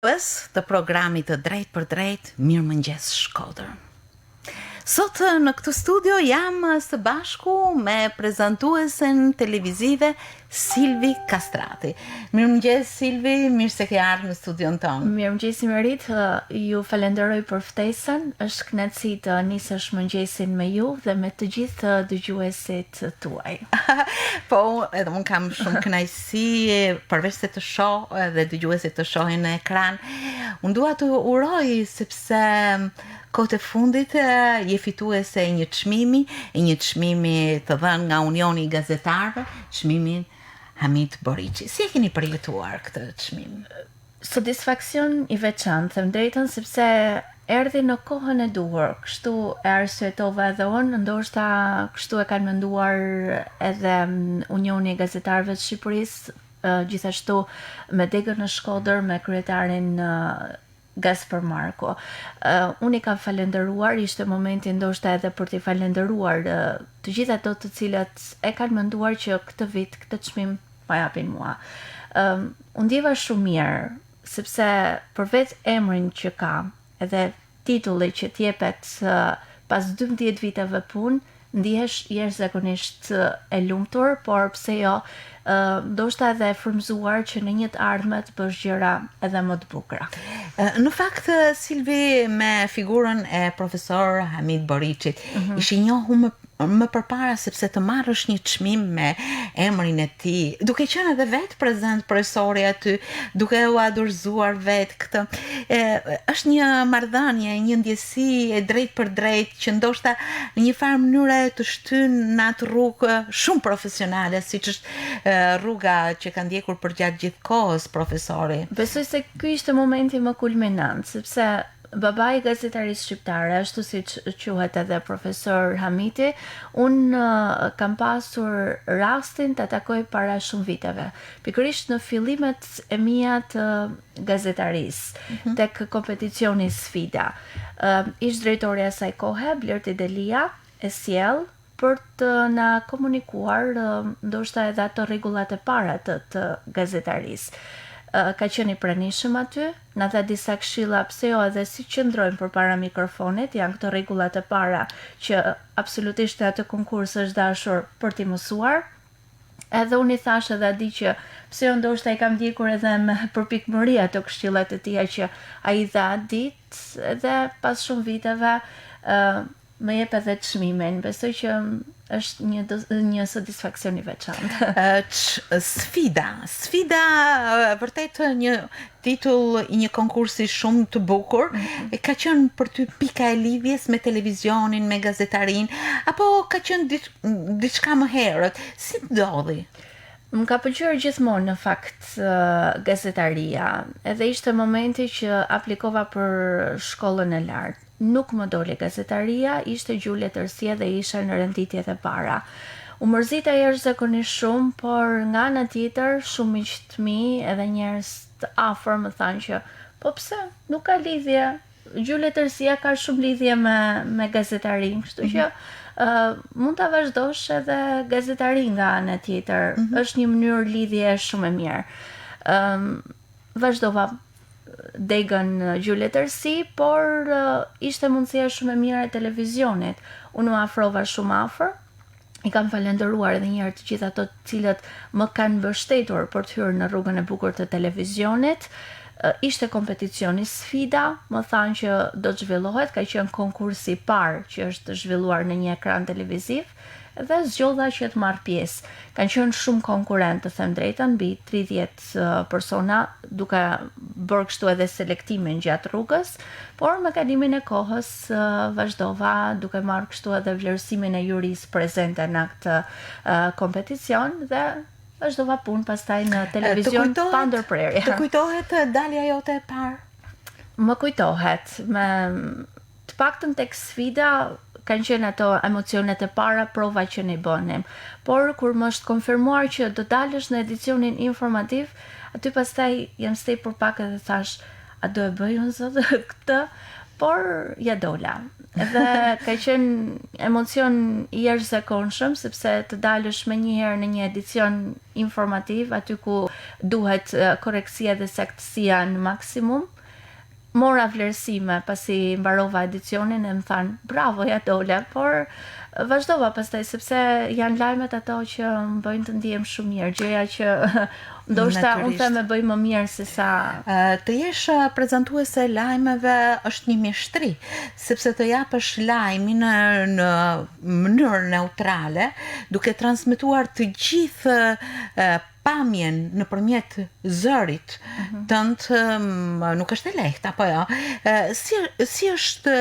Të programit të drejt për drejt, Mirëmëngjes Shkodër. Sot në këtë studio jam së bashku me prezantuesen televizive Silvi Kastrati. Mirëmëngjes Silvi, mirë se ke ardhur në studion tonë. Mirëmëngjes Merit, ju falenderoj për ftesën. Është kënaqësi të nisësh mëngjesin me ju dhe me të gjithë dëgjuesit tuaj. Po, edhe unë kam shumë kënaqësi përveç se të shoh dhe dëgjuesit të shohin në ekran. Unë dua të uroj sepse kohët e fundit je fituese e një çmimi të dhënë nga Unioni i Gazetarëve, çmimin Hamid Boriçi. Si e keni përjetuar këtë çmim? Satisfaksion i veçantë, them drejtën, sepse erdhi në kohën e duhur. Kështu e arsyetova edhe unë, ndoshta kështu e kanë menduar edhe Unioni i Gazetarëve të Shqipërisë, gjithashtu me degën në Shkodër, me kryetarin Gaspar Marko. Unë i kam falenderuar, ishte momenti ndoshta edhe për t'i falenderuar të gjithë ato të cilët e kanë menduar që këtë vit, këtë çmim ma japin mua. Unë ndjeva shumë mirë, sepse për vetë emrin që ka, edhe titulli që t'jepet pas 12 viteve punë, ndihesh jashtëzakonisht e lumtur, por pse jo, ndoshta edhe e frymzuar që në një të ardhmet bësh gjëra edhe më të bukura. Në fakt, Silvi, me figurën e profesor Hamid Boriçit, ishi njohur më përpara sepse të marrësh një çmim me emrin e tij, duke qenë edhe vetë prezant profesori aty, duke u adorzuar vetë këtë. Është një marrëdhënie, një ndjesi e drejt për drejt që ndoshta në një farë mënyre të shtyn në atë rrugë shumë profesionale, siç është rruga që ka ndjekur përgjatë gjithë kohës profesori. Besoj se ky ishte momenti më kulminant, sepse babai i gazetarisë shqiptare, ashtu siç quhet edhe profesor Hamiti, unë kam pasur rastin të takoj para shumë viteve. Pikërisht në fillimet e mia të gazetarisë, tek kompeticioni Sfida. Ish drejtori asaj kohe, Blerti Delia, e sjell për të na komunikuar ndoshta edhe ato rregullat e para të gazetarisë. Ka qenë i pranishëm aty, na dha disa këshilla pse jo edhe si qëndrojmë përpara mikrofonit, janë këto rregullat e para që absolutisht atë konkurs është dashur për t'i mësuar. Edhe unë i thash edhe di që pse jo ndoshta i kam ndjekur edhe me përpikmëri ato këshillat e tija që ai dha ditë dhe pas shumë viteve më jep edhe çmimin. Besoj që është një satisfaksion i veçantë. Sfida vërtet një titull i një konkursi shumë të bukur. Ka qenë për ty pika e lidhjes me televizionin, me gazetarin, apo ka qenë diçka më herët? Si ndodhi? Më ka pëlqyer gjithmonë në fakt gazetaria, edhe ishte momenti që aplikova për shkollën e lartë. Nuk më doli gazetaria, ishte gjuhë letërsia dhe isha në renditjet e para. U mërzita jashtëzakonisht shumë, por nga ana tjetër shumë miq të mi edhe njerëz të afër më thanë që po pse, nuk ka lidhje. Gjuhë letërsia ka shumë lidhje me gazetarin, kështu që mund ta vazhdosh edhe gazetarin nga ana tjetër. Është një mënyrë lidhje shumë e mirë. Vazhdova degën gjuhë letërsi, por ishte mundësia shumë e mirë e televizionit. Unë u afrova shumë afër, i kam falenderuar edhe një herë të gjithë ato të cilët më kanë mbështetur për të hyrë në rrugën e bukur të televizionit. Ishte kompeticioni Sfida, më thanë që do të zhvillohet, ka qenë konkursi i parë që është zhvilluar në një ekran televiziv, dhe zgjodha që të marr pjesë. Kanë qenë shumë konkurrentë, të them drejtën, mbi 30 persona, duke bërë kështu edhe selektimin gjatë rrugës, por me kalimin e kohës vazhdova duke marrë kështu edhe vlerësimin e jurisë prezente në këtë kompeticion dhe vazhdova punë pastaj në televizion pa ndërprerje. Të kujtohet dalja jote e parë? Më kujtohet, me të paktën tek Sfida kanë qenë ato emocionet e para, prova që ne bënim. Por kur më është konfirmuar që do dalësh në edicionin informativ, aty pastaj jam stej për pak edhe thash, a do e bëj unë sot këtë? por ja dola. Dhe ka qenë emocion i jashtëzakonshëm sepse të dalësh me njëherë në një edicion informativ aty ku duhet korektësia dhe saktësia në maksimum. Mora vlerësime pasi mbarova edicionin e më thanë, bravo, ja dola, por vazhdova pastaj sepse janë lajmet ato që më bëjnë të ndihem shumë mirë, gjëja që ndoshta unë them e bëj më mirë se sa të jesh prezantuese lajmeve është një mjeshtri, sepse të japësh lajmin në mënyrë neutrale, duke transmetuar të gjithë pamjen nëpërmjet zërit tënd nuk është e lehtë apo jo. Si është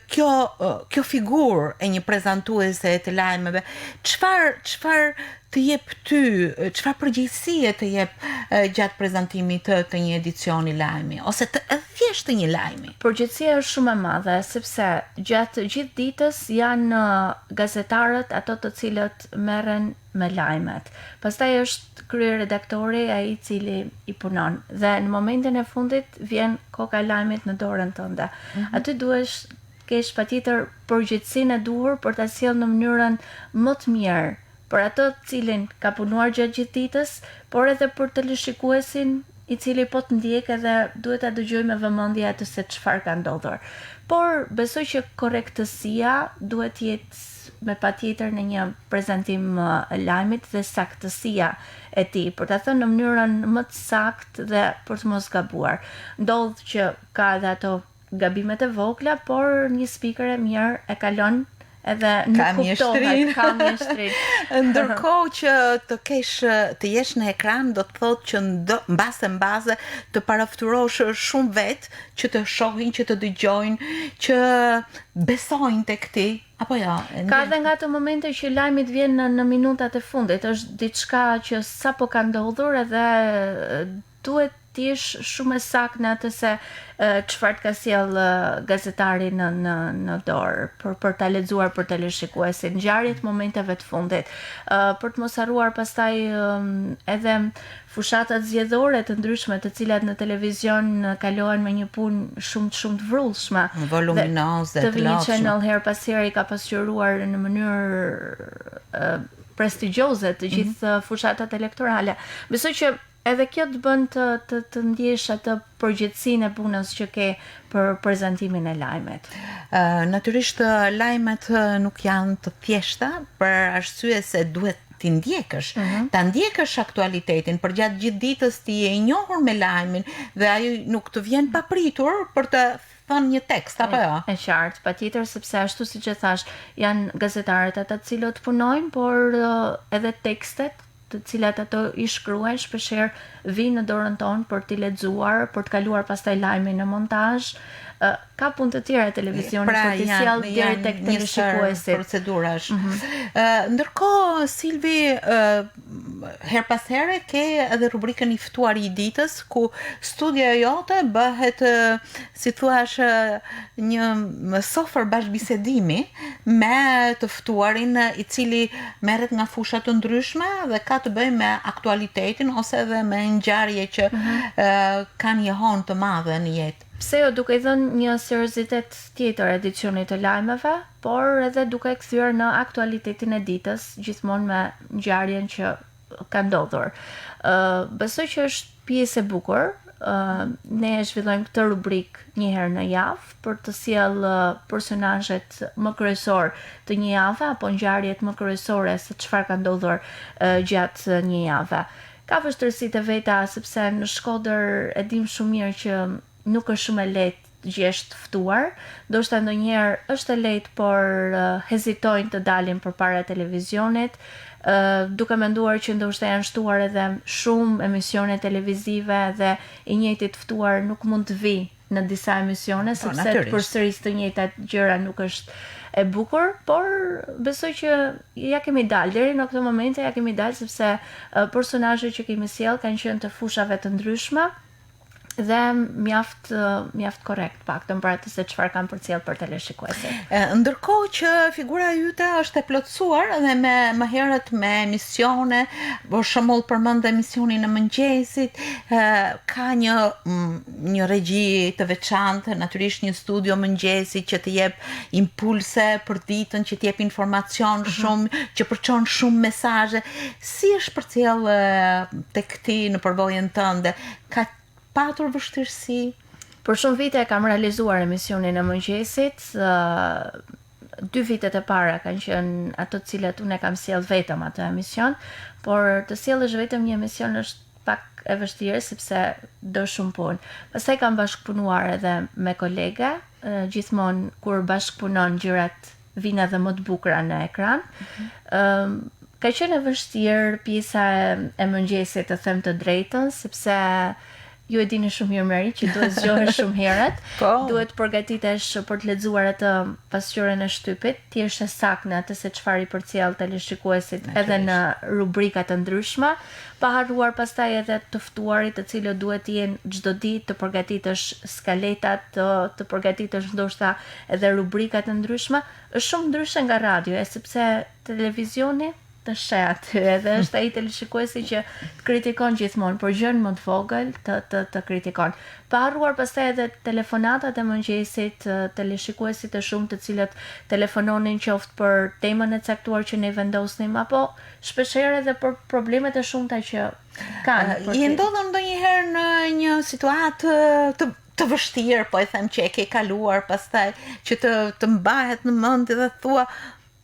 kjo figurë e një prezantuese të lajmeve? Çfarë të jep ty, çfarë përgjegjësie të jep gjatë prezantimit të një edicioni lajmi ose thjesht të një lajmi? Përgjegjësia është shumë e madhe sepse gjatë gjithë ditës janë gazetarët ato të cilët merren me lajmet. Pastaj është kryeredaktori ai i cili i punon dhe në momentin e fundit vjen koka e lajmit në dorën tënde. Aty duhesh kesh patjetër përgjegjësinë e duhur për ta sjellë në mënyrën më të mirë për atë cilin ka punuar gjatë gjithë ditës, por edhe për teleshikuesin i cili po të ndjek edhe duhet ta dëgjoj me vëmendje atë se çfarë ka ndodhur. Por besoj që korrektësia duhet jetë me patjetër në një prezantim lajmit dhe saktësia e tij, për ta thënë në mënyrën më të saktë dhe për të mos gabuar. Ndodh që ka edhe ato gabimet e vogla, por një speaker e mirë e kalon edhe nuk kuptohet, ka mjeshtrin. Ndërkohë që të jesh në ekran do të thotë që mbase të parafturosh shumë vetë që të shohin, që të dëgjojnë, që besojnë tek ti. Apo ja, ka edhe nga ato momente që lajmit vjen në minutat e fundit, është diçka që sapo ka ndodhur edhe duhet të jesh shumë e saktë në atë se çfarë ka sjell gazetari në dorë për ta lexuar për teleshikuesin, ngjarjet momenteve të fundit, për të mos harruar pastaj edhe fushatat zgjedhore të ndryshme të cilat në televizion kalohen me një punë shumë të vrullshme, voluminoze, të lotshme. Channel her pas here i ka pasqyruar në mënyrë prestigjioze të gjithë fushatat elektorale. Besoj që edhe kjo të bën të ndjesh atë përgjegjësinë e punës që ke për prezantimin e lajmet. Natyrisht lajmet nuk janë të thjeshta për arsye se duhet ti ndjekësh, ta ndjekësh aktualitetin për gjatë gjithë ditës, ti je i njohur me lajmin dhe ai nuk të vjen papritur për të thënë një tekst apo jo? E qartë, patjetër, sepse ashtu siç e thash, janë gazetarët ata të cilët punojnë, por edhe tekstet të cilat ato i shkruajnë shpeshherë vinë në dorën tonë për t'i lexuar, për të kaluar pastaj lajmin në montazh. Ka punë të tjera televizionit për t'i sjellë deri tek teleshikuesi. Procedurash. Ndërkohë Silvi, her pas here ke edhe rubrikën i ftuari i ditës ku studia jote bëhet, si thua, një sofër bashkëbisedimi me të ftuarin i cili merret nga fusha të ndryshme dhe ka të bëjë me aktualitetin ose edhe me ngjarje që kanë një honë të madhe në jetë. Pse jo, duke i dhënë një seriozitet tjetër edicionit të lajmeve, por edhe duke kthyer në aktualitetin e ditës, gjithmonë me ngjarjen që ka ndodhur. Besoj që është pjesë e bukur. Ne e zhvillojmë këtë rubrik një herë në javë për të sjellë personazhet më kryesor të një jave apo ngjarjet më kryesore se çfarë ka ndodhur gjatë një jave. Ka vështirësitë e veta sepse në Shkodër e dim shumë mirë që nuk është shumë e lehtë të gjesh të ftuar, ndoshta ndonjëherë është e lehtë, por hezitojnë të dalin përpara televizionit, duke menduar që ndoshta janë shtuar edhe shumë emisione televizive dhe i njëjti të ftuar nuk mund të vi në disa emisione sepse të përsërisë të njëjtat gjëra nuk është e bukur, por besoj që ja kemi dalë deri në këtë moment, ja kemi dalë sepse personazhet që kemi sjell kanë qenë të fushave të ndryshme. dhe mjaft korrekt paktën për atë se çfarë kanë përcjell për teleshikuesit. Ndërkohë që figura jote është e plotësuar dhe më herët me emisione, për shembull përmend emisionin e mëngjesit, ka një regji të veçantë, natyrisht një studio mëngjesi që të jep impulse për ditën, që të jep informacion shumë, që përçon shumë mesazhe. Si është përcjell tek ti në përvojën tënde? Ka patur vështirësi? Për shumë vite kam realizuar emisionin e mëngjesit. 2 vitet e para kanë qenë ato të cilat unë kam sjell vetëm atë emision, por të sjellësh vetëm një emision është pak e vështirë sepse do shumë punë. Pastaj kam bashkëpunuar edhe me kolega, gjithmonë kur bashkëpunon gjërat vijnë edhe më të bukura në ekran. Ka qenë e vështirë pjesa e mëngjesit, të them të drejtën, sepse ju e dini shumë mirë Meri që duhet zgjohesh shumë herët, duhet përgatitesh për të lexuar atë pasqyrën e shtypit, ti je saktë në atë se çfarë i përcjell teleshikuesit edhe në rubrika të ndryshme, pa harruar pastaj edhe të ftuarit të cilët duhet të jenë çdo ditë, të përgatitesh skaletat, të përgatitesh ndoshta edhe rubrika të ndryshme, është shumë ndryshe nga radio, sepse televizioni të sheh aty, edhe është ai teleshikuesi që kritikon gjithmonë, por gjën më të vogël të kritikon. Pa harruar pastaj edhe telefonatat e mëngjesit, teleshikuesit të shumë të cilët telefononin qoftë për temën e caktuar që ne vendosnim, apo shpeshherë edhe për problemet e shumta që kanë. I ndodhën ndonjëherë në një situatë të vështirë, po e them që e ke kaluar pastaj, që të mbahet në mend dhe thua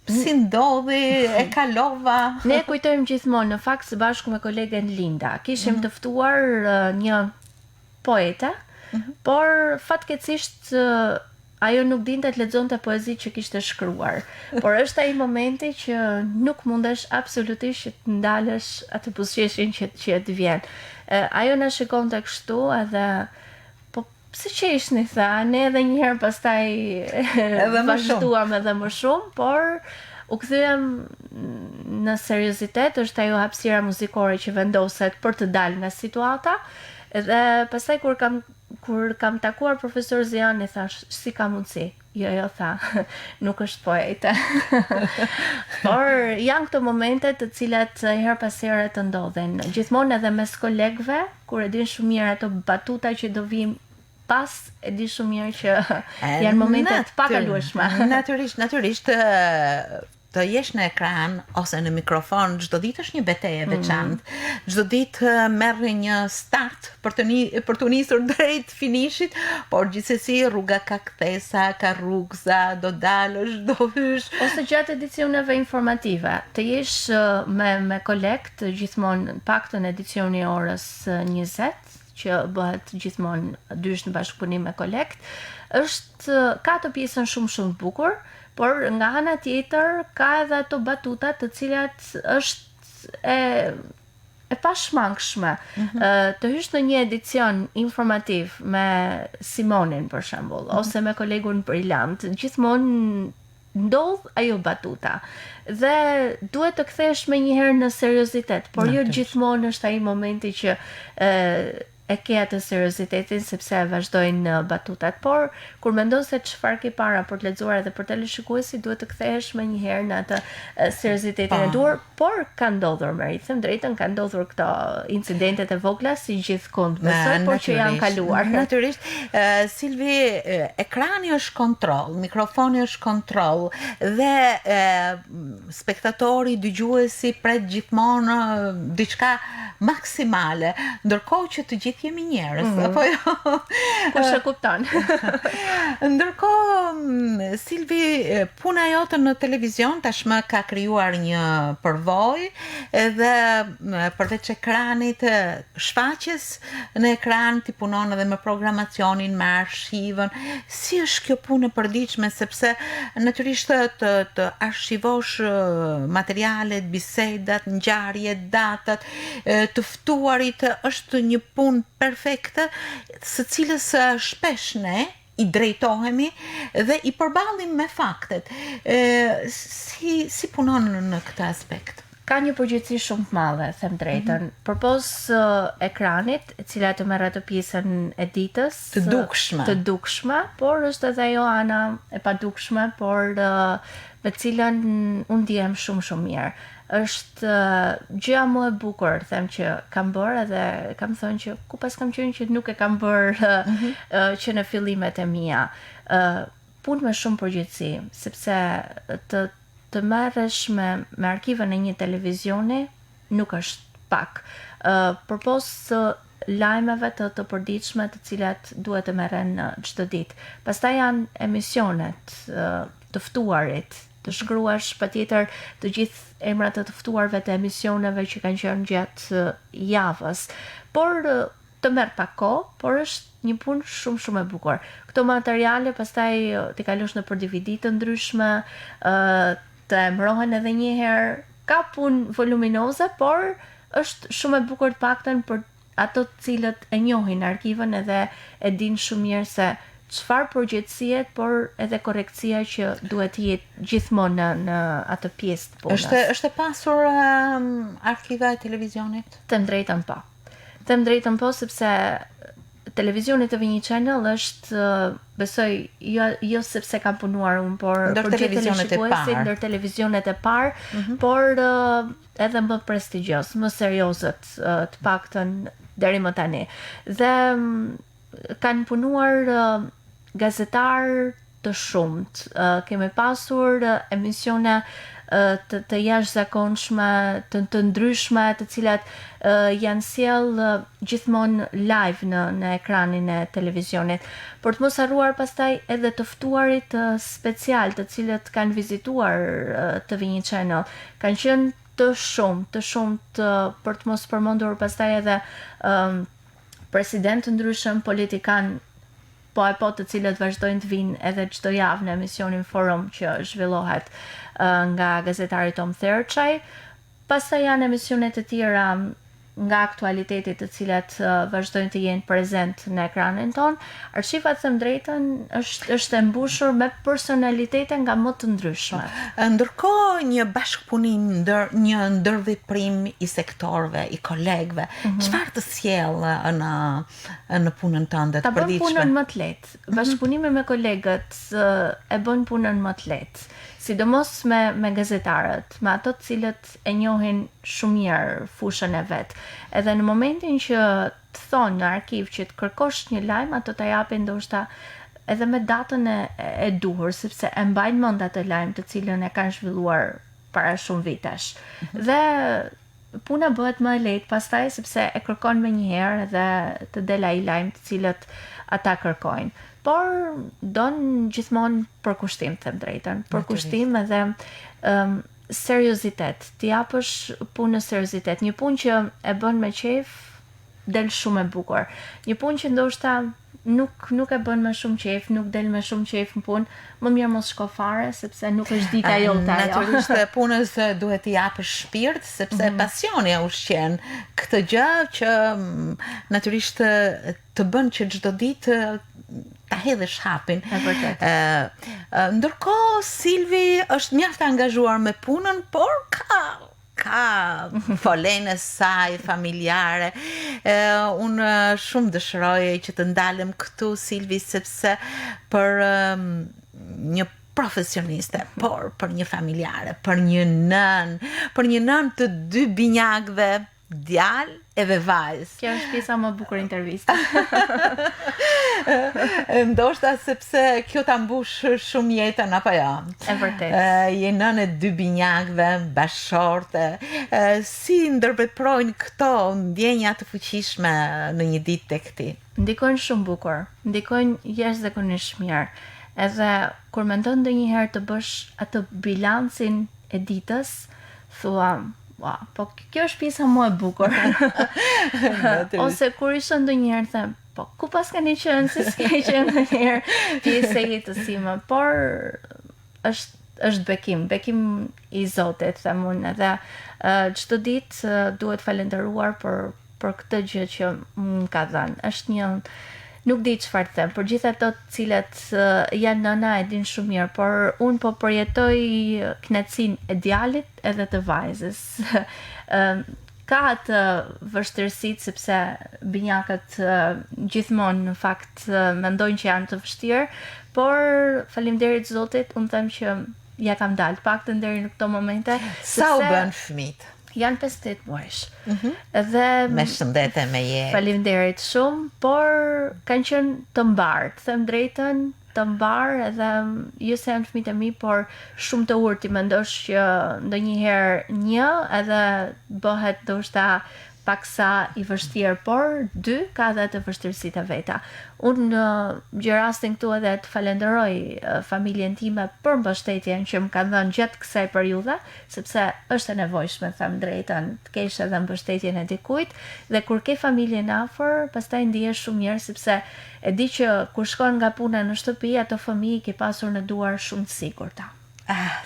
si ndodhi, e kalova. Ne kujtojmë gjithmonë, në fakt së bashku me kolegen Linda, kishim të ftuar një poete, por fatkeqësisht ajo nuk dinte të lexonte poezi që kishte shkruar. Por është ai momenti që nuk mundesh absolutisht që të ndalësh atë buzëqeshjen që të vjen. Ajo na shikonte kështu edhe pse qeshni, tha, ne edhe njëherë pastaj vazhduam edhe më shumë, por u kthyem në seriozitet, është ajo hapësira muzikore që vendoset për të dalë nga situata, edhe pastaj kur kam takuar profesor Ziani, thash, si ka mundësi? Jo, tha, nuk është poete. Por janë këto momente të cilat her pas here të ndodhen. Gjithmonë edhe mes kolegëve, kur e din shumë mirë ato batuta që do vijmë pas, e di shumë mirë që janë momente të pakalueshme. Natyrisht të jesh në ekran ose në mikrofon çdo ditë është një betejë veçantë. Çdo ditë merr një start për të nisur drejt finishit, por gjithsesi rruga ka kthesa, ka rrugza, do dalësh, do hysh. Ose gjatë edicioneve informative, të jesh me kolekt, gjithmonë paktën edicioni orës 20, që bëhet gjithmonë dysh në bashkëpunim me kolekt, ka të pjesën shumë të bukur, por nga ana tjetër ka edhe ato batuta të cilat është e pashmangshme. Të hysh në një edicion informativ me Simonin për shembull, ose me kolegun Brillant, gjithmonë ndodh ajo batuta. Dhe duhet të kthesh me njëherë në seriozitet, por jo gjithmonë është ai momenti që e ke atë seriozitetin sepse vazhdojnë batutat, por kur mendon se çfarë ke para për të lexuar edhe për teleshikuesi, duhet të kthehesh më njëherë në atë seriozitetin e duhur, por ka ndodhur, Meri, them drejtën, ka ndodhur këto incidentet e vogla si gjithkund, besoj, por që janë kaluar. Natyrisht, Silvi, ekrani është kontroll, mikrofoni është kontroll dhe spektatori, dëgjuesi pret gjithmonë diçka maksimale, ndërkohë që të gjithë jemi njerëz, apo jo? Kush e kupton? Ndërkohë, Silvi, puna jote në televizion tashmë ka krijuar një përvojë, edhe përveç ekranit, shfaqjes në ekran ti punon edhe me programacionin, me arshivën. Si është kjo punë e përditshme, sepse natyrisht të arshivosh materialet, bisedat, ngjarjet, datat, të ftuarit është një punë perfekte, së cilës shpesh ne i drejtohemi dhe i përballim me faktet. Si punon në këtë aspekt? ka një përgjithësi shumë të madhe, them drejtën. Përpos ekranit, e cila të merr atë pjesën e ditës, të dukshme, por është edhe ajo ana e padukshme, por me cilën unë ndihem shumë mirë. Është gjëja më e bukur, them që kam bërë edhe kam thënë që ku pas kam qenë që nuk e kam bërë që në fillimet e mia. Punë me shumë përgjithësi, sepse të merresh me arkivën e një televizioni nuk është pak. Përpos lajmeve të përditshme të cilat duhet të merren çdo ditë. Pastaj janë emisionet të ftuarit, të shkruash patjetër të gjithë emrat e të ftuarve të emisioneve që kanë qenë gjatë javës. Por të merr pak kohë, por është një punë shumë e bukur. Këto materiale pastaj t'i kalosh nëpër DVD të ndryshme, të emrohen edhe një herë. Ka punë voluminoze, por është shumë e bukur të paktën për ato të cilët e njohin arkivën edhe e din shumë mirë se çfarë përgjithësie, por edhe korrektësia që duhet të jetë gjithmonë në atë pjesë të punës. Është e pasur arkiva e televizionit? Them drejtën po, sepse televizioni TV Channel është, besoj, jo sepse kam punuar unë, por ndër televizionet e parë, por edhe më prestigjos, më seriozët të paktën deri më tani. Dhe kanë punuar gazetar të shumt. Kemi pasur emisione të jashtëzakonshme, të ndryshme, të cilat janë sjell gjithmonë live në ekranin e televizionit. Por të mos harruar pastaj edhe të ftuarit special, të cilët kanë vizituar TV Channel. Kanë qenë të shumt për të mos përmendur pastaj edhe president të ndryshëm, politikan po të cilët vazhdojnë të vinë edhe çdo javë në emisionin Forum që zhvillohet nga gazetari Tom Therçaj. Pastaj janë emisionet të tjera nga aktualiteti të cilat vazhdojnë të jenë prezent në ekranin ton. Arshiva, them drejtën, është e mbushur me personalitete nga më të ndryshme. Ndërkohë një bashkëpunim, një ndërveprim i sektorëve, i kolegëve, çfarë të sjell në punën tënde të përditshme? Ta bën punën më të lehtë. Bashkëpunimi me kolegët e bën punën më të lehtë. Sidomos me gazetarët, me ato të cilët e njohin shumë mirë fushën e vet. Edhe në momentin që të thonë në arkiv që të kërkosh një lajm, ato ta japin ndoshta edhe me datën e duhur, sepse e mbajnë mend atë lajm të cilën e kanë zhvilluar para shumë vitesh. Dhe puna bëhet më e lehtë pastaj sepse e kërkon më një herë dhe të del ai lajm të cilët ata kërkojnë. Por don gjithmonë përkushtim, them drejtën. Përkushtim edhe seriozitet. Ti japësh punës seriozitet. Një punë që e bën me qejf del shumë e bukur. Një punë që ndoshta nuk e bën me shumë qejf, nuk del me shumë qejf në punë, më mirë mos shko fare sepse nuk është dita jote ajo. Natyrisht punës duhet t'i japësh shpirt sepse pasioni e ushqen këtë gjë që natyrisht të bën që çdo ditë ta hedhësh hapin. Ndërkohë Silvi është mjaft angazhuar me punën, por ka folen e saj familjare. Unë shumë dëshiroj që të ndalem këtu, Silvi, sepse për një profesioniste, por për një familjare, për një nën të dy binjakëve, djalë edhe vajzë. Kjo është pjesa më e bukur interviste. Ndoshta sepse kjo ta mbush shumë jetën apo jo. E vërtet. Je nënë e dy binjakëve, bashorte. Si ndërveprojnë këto ndjenja të fuqishme në një ditë tek ti? Ndikojnë shumë bukur. Ndikojnë jashtëzakonisht mirë. Edhe kur mendon ndonjëherë të bësh atë bilancin e ditës, thua, po kjo është pjesa më e bukur. Ose kur isha ndonjëherë them, po ku pas keni qenë, se s'ke qenë ndonjëherë pjesë e jetës time, por është bekim i Zotit, them unë, edhe çdo ditë duhet falendëruar për këtë gjë që më ka dhënë. Është Nuk di çfarë të them, për gjithë ato të cilat janë nëna e din shumë mirë, por unë po përjetoj kënaqësinë e djalit edhe të vajzës. Ka atë vështirësitë sepse binjakët gjithmonë në fakt mendojnë që janë të vështirë, por faleminderit Zotit, unë them që ja kam dalë paktën deri në këto momente. Sa u bën fëmijët? Janë 58 muajsh. Edhe Me shëndete, me jetë. faleminderit shumë, por kanë qenë të mbarë, të them drejtën, të mbarë, edhe ju se janë fëmijët e mi, por shumë të urtë, i mendosh që ndonjëherë një edhe bëhet ndoshta paksa i vështirë, por dy ka edhe të vështirësitë e veta. Unë gjë rastin këtu edhe të falenderoj familjen time për mbështetjen që më kanë dhënë gjatë kësaj periudhe, sepse është e nevojshme, them drejtën, të kesh edhe mbështetjen e dikujt, dhe kur ke familjen afër, pastaj ndihesh shumë mirë sepse e di që kur shkon nga puna në shtëpi, ato fëmijë ke pasur në duar shumë të sigurta.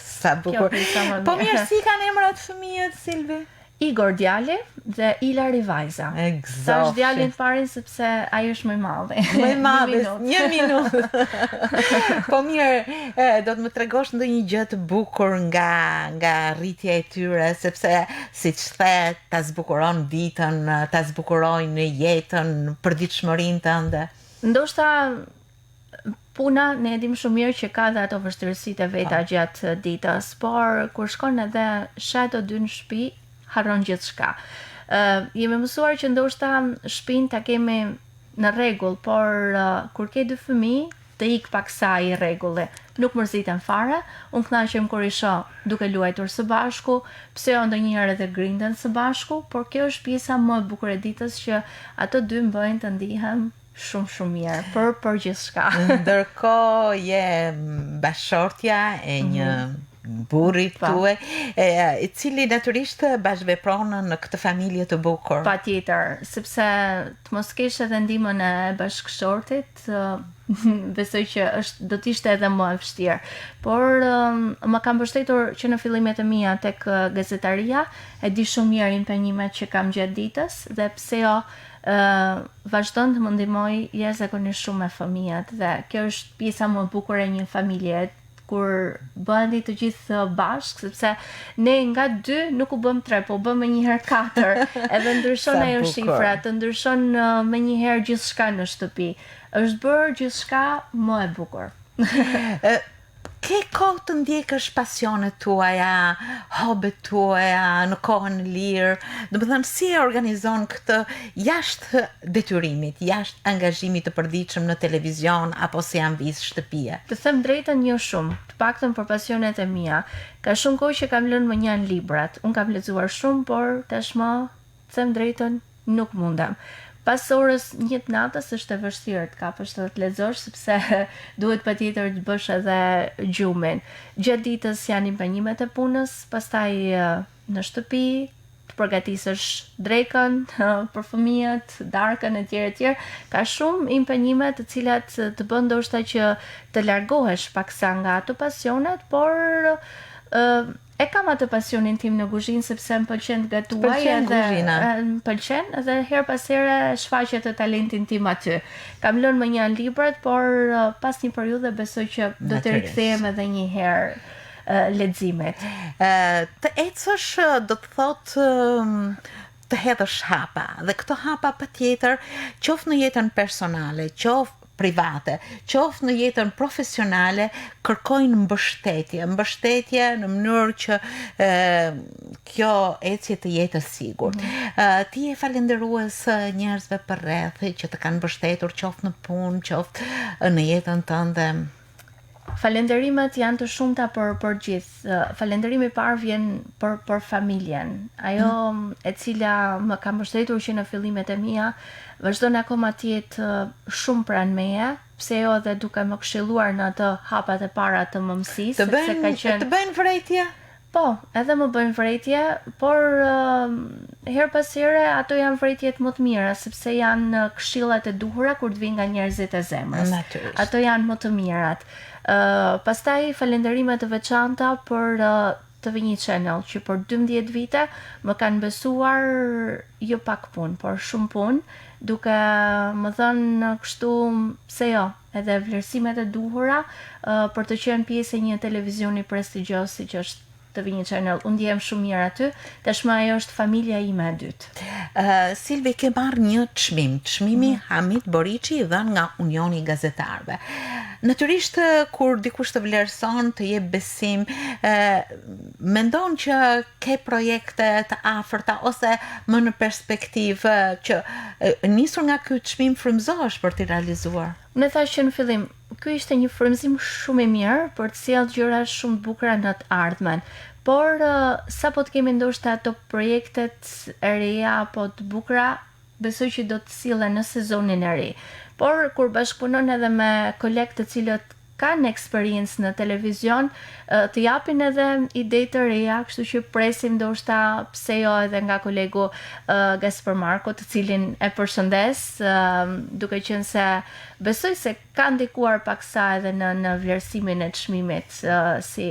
Sa bukur. Po mirë, si kanë emrat fëmijët, Silvi? Igor djali dhe Ilari vajza. Tash djalin parin sepse ai është më i madhi. Më i madhi, 1 minutë. Po mirë, do të më tregosh ndonjë gjë të bukur nga rritja e tyre, sepse siç the, ta zbukuron ditën, ta zbukurojnë jetën, përditshmërinë tënde. Ndoshta puna ne e dim shumë mirë që ka dhe ato vështirësitë e veta gjatë ditës, por kur shkon edhe shat o dy në shtëpi, harron gjithçka. Jemi mësuar që ndoshta shtëpinë ta kemi në rregull, por kur ke dy fëmijë, të ik paksa i rregulli. Nuk mërziten fare, unë kënaqem kur i shoh duke luajtur së bashku, pse jo ndonjëherë edhe grinden së bashku, por kjo është pjesa më e bukur e ditës që ato dy më bëjnë të ndihem shumë mirë për gjithçka. Ndërkohë je bashortja e një burrit tuaj, i cili natyrisht bashkëvepron në këtë familje të bukur. Patjetër, sepse të mos kesh edhe ndihmën e bashkëshortit, besoj që do të ishte edhe më e vështirë. Por më kam mbështetur që në fillimet e mia tek gazetaria, e di shumë mirë impenjimet që kam gjatë ditës, dhe pse jo vazhdon të më ndihmoj jashtëzakonisht shumë me fëmijët, dhe kjo është pjesa më e bukur e një familje, kur bëheni të gjithë bashkë, sepse ne nga 2 nuk u bëm 3, po bëm menjëherë 4, edhe ndryshon ajo shifra, të ndryshon menjëherë gjithçka në shtëpi. Është bërë gjithçka më e bukur. Ke kohë të ndjekësh pasionet tuaja, hobet tuaja në kohën e lirë? Do të thënë, si e organizon këtë jashtë detyrimit, jashtë angazhimit të përditshëm në televizion apo si janë vizë shtëpie? Të them drejtën, jo shumë, të paktën për pasionet e mia. Ka shumë kohë që kam lënë më njanë librat. Unë kam lexuar shumë, por tashmë, të them drejtën, nuk mundem. Pas orës 1 natës është e vështirë të kapësh të lexosh, sepse duhet patjetër të bësh edhe gjumin. Gjatë ditës janë impenjimet e punës, pastaj në shtëpi të përgatisësh drekën për fëmijët, darkën etj. Ka shumë impenjime të cilat të bën ndoshta që të largohesh paksa nga ato pasionet, por e kam atë pasionin tim në kuzhinë, sepse më pëlqen të gatuaj, edhe më pëlqen, edhe her pas here shfaqet të talentin tim aty. Kam lënë më njanë librat, por pas një periudhe besoj që do të rikthehem edhe një herë leximet. Të ecësh do të thotë të hedhësh hapa, dhe këto hapa patjetër qoftë në jetën personale, qoftë private, qoftë në jetën profesionale, kërkojnë mbështetje në mënyrë që kjo ecje të jetë e sigurt. Ti je falendërues njerëzve përreth që të kanë mbështetur qoftë në punë, qoftë në jetën tënde? Falenderimet janë të shumta për gjithë. Falenderimi i parë vjen për familjen. Ajo e cila më ka mbështetur që në fillimet e mia vazhdon akoma të jetë shumë pranë meje, pse jo edhe duke më këshilluar në ato hapat e para të mëmësisë, të bëjnë vërejtje? Po, edhe më bëjnë vërejtje, por her pas here ato janë vërejtjet më të mira, sepse janë këshillat e duhura kur të vinë nga njerëzit e zemrës. Ato janë më të mirat. Pastaj falenderimet të veçanta për TV1 Channel, që për 12 vite më kanë besuar jo pak punë, por shumë punë, duke më thënë kështu pse jo, edhe vlerësimet e duhura për të qenë pjesë e një televizioni prestigjos si që është TV1 Channel. Unë ndjehem shumë mirë aty, tashmë ajo është familja ime e dytë. Silvi, ke marrë një çmimi Hamid Boriçi dhënë nga Unioni i Gazetarëve. Natyrisht kur dikush të vlerëson, të jep besim, mendon që ke projekte të afërta ose më në perspektivë që nisur nga ky çmim frymëzohesh për t'i realizuar? Unë thash që në fillim, ky ishte një frymëzim shumë i mirë për të sjellë gjëra shumë të bukura në të ardhmen. Por sa po të kemi ndoshta ato projektet e reja apo të bukura, besoj që do të sillen në sezonin e ri. Por kur bashkëpunon edhe me kolegë të cilët kanë eksperiencë në televizion, të japin edhe ide të reja, kështu që presim ndoshta pse jo edhe nga kolegu Gaspar Marko, të cilin e përshëndes, duke qenë se besoj se ka ndikuar paksa edhe në vlerësimin e çmimit si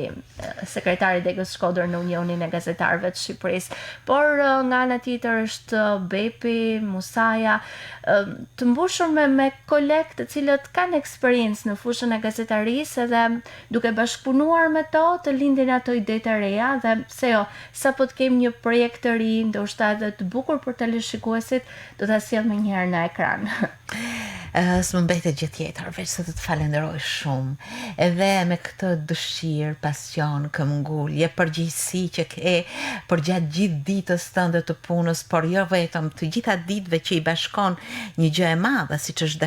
sekretari Degës Shkodër në Unionin e Gazetarëve të Shqipërisë. Por nga ana tjetër është Bepi, Musaja, të mbushur me kolegë të cilët kanë eksperiencë në fushën e gazetarisë edhe duke bashkëpunuar me to të lindin ato ide të reja dhe pse jo, sapo të kemi një projekt të ri, ndoshta edhe të bukur për teleshikuesit, do ta sjell më njëherë në ekran. S'më mbetet gjë tjetër, veç se të të falenderoj shumë, edhe me këtë dëshirë, pasion, këmbgulje, përgjegjësi që ke për gjatë gjithë ditës tënde të punës, por jo vetëm të gjitha ditëve që i bashkon një gjë e madhe, siç është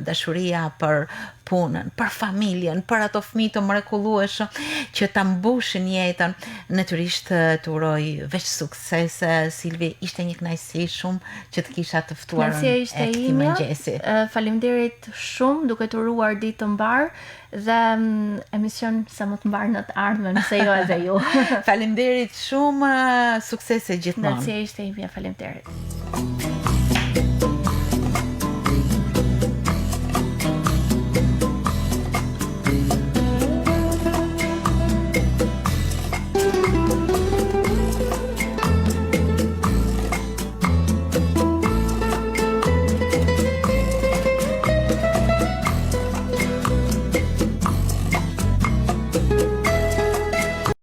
dashuria për punën, për familjen, për ato fëmijë të mrekullueshëm që ta mbushin jetën. Natyrisht të uroj veç suksese, Silvi, ishte një kënaqësi shumë që të kisha të ftuar e këtij mëngjesi. Faleminderit shumë, duke të uruar ditë të mbar dhe emision sa më të mbar në të ardhmen, se jo edhe ju. Faleminderit shumë, suksese gjithmonë. Kënaqësia ishte ime, faleminderit.